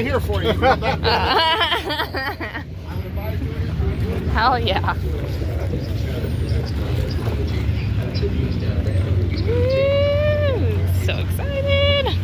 right here for you. Hell yeah. Woo, so excited.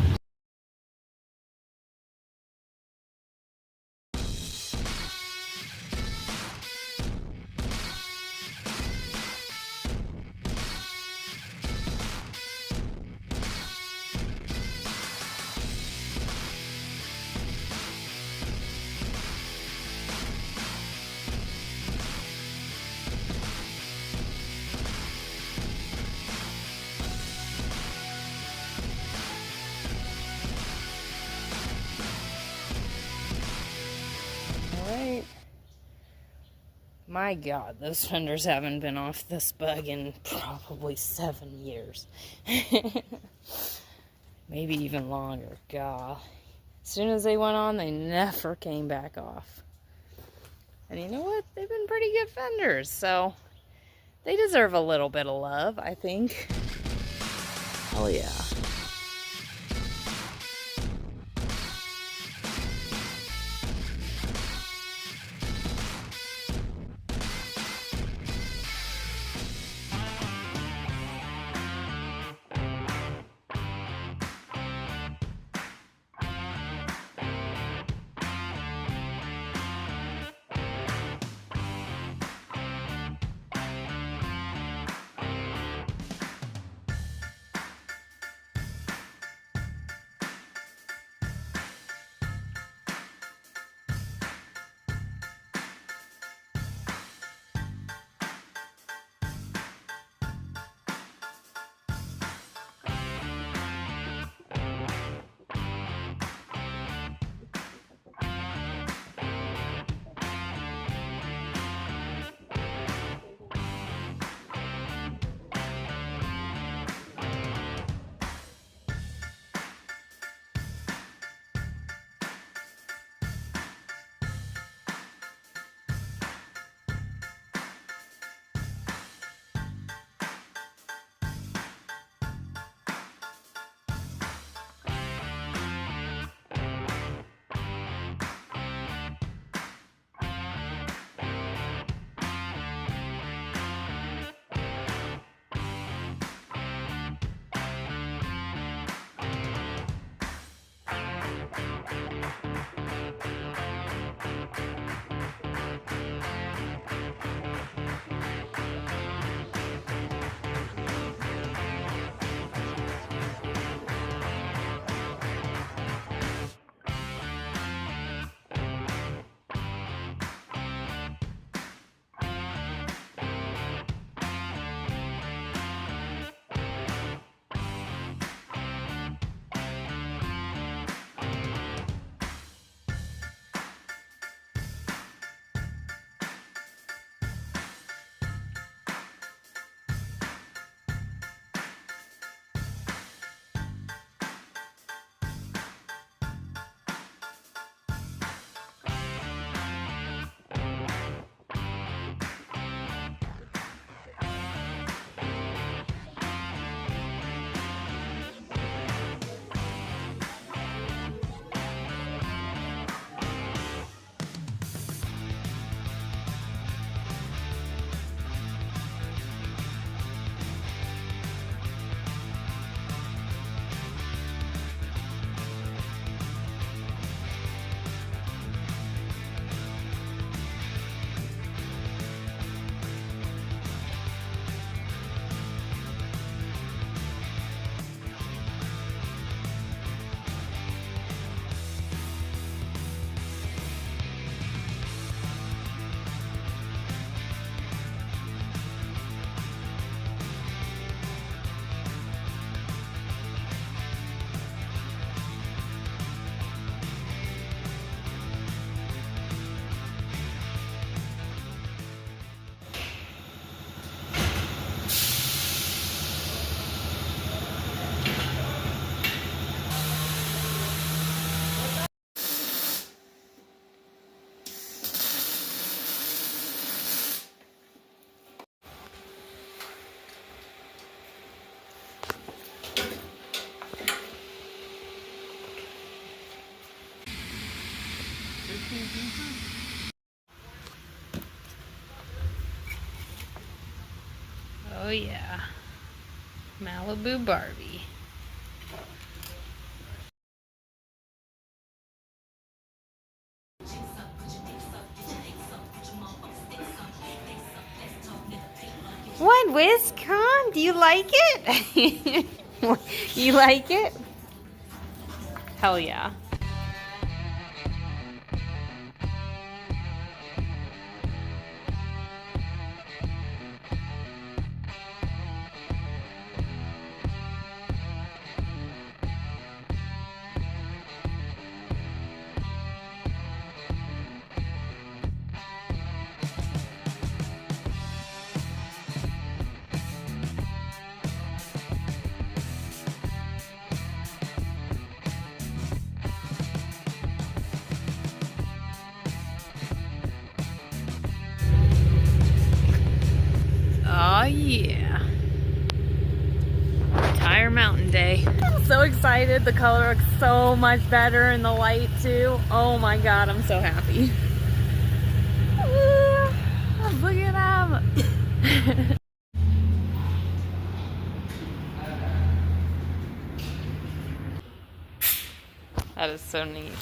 Alright. My God, those fenders haven't been off this bug in probably 7 years. Maybe even longer. God. As soon as they went on, they never came back off. And you know what? They've been pretty good fenders, so they deserve a little bit of love, I think. Hell yeah. Oh yeah, Malibu Barbie. What, Whisk? Huh? Do you like it? You like it? Hell yeah. Oh yeah. Tire Mountain Day. I'm so excited. The color looks so much better in the light too. Oh my god, I'm so happy. Look at him. That is so neat.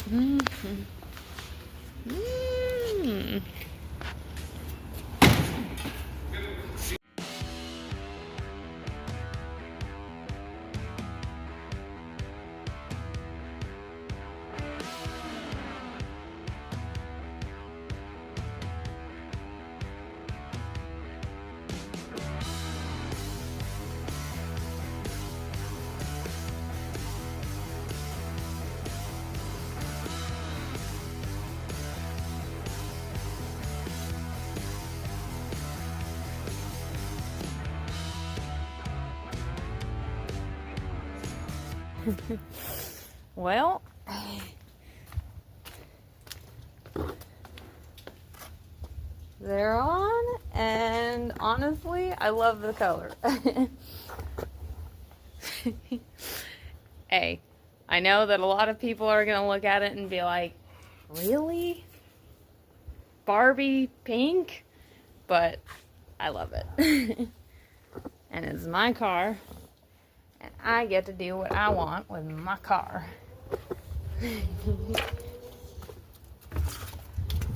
Well, they're on, and honestly, I love the color. Hey, I know that a lot of people are going to look at it and be like, really? Barbie pink? But I love it. And it's my car, and I get to do what I want with my car.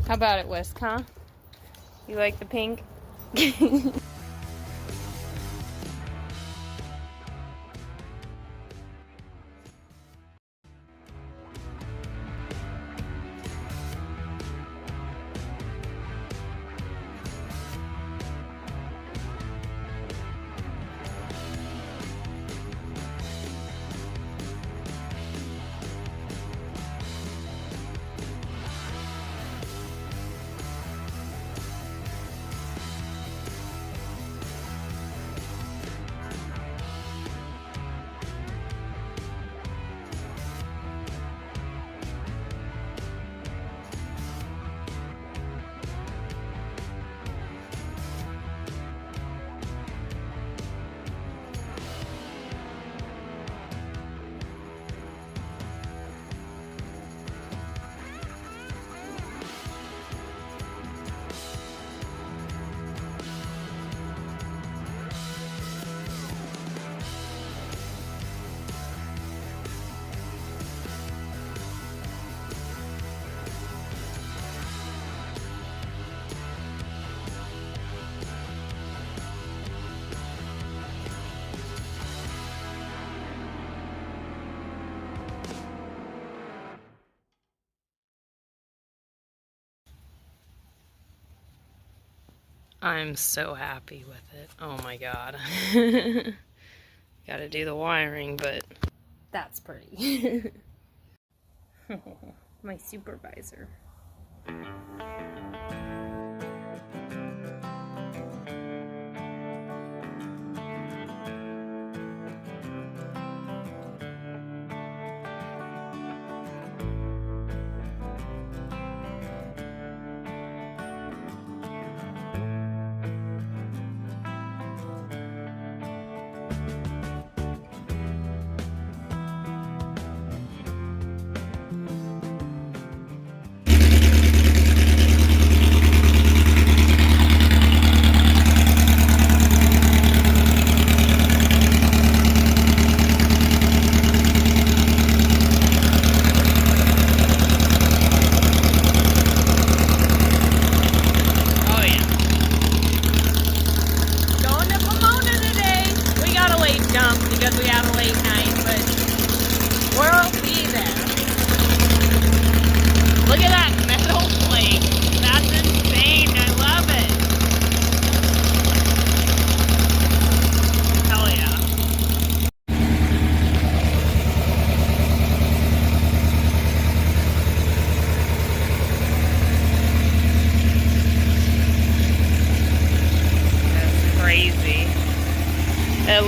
How about it, Whisk, huh? You like the pink? I'm so happy with it. Oh my god. Gotta do the wiring, but that's pretty. My supervisor.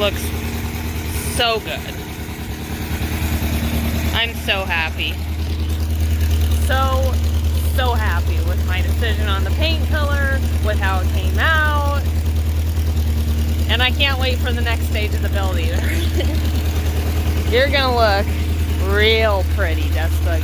looks so good. I'm so happy. So happy with my decision on the paint color, with how it came out. And I can't wait for the next stage of the build either. You're gonna look real pretty, Dust Buggy.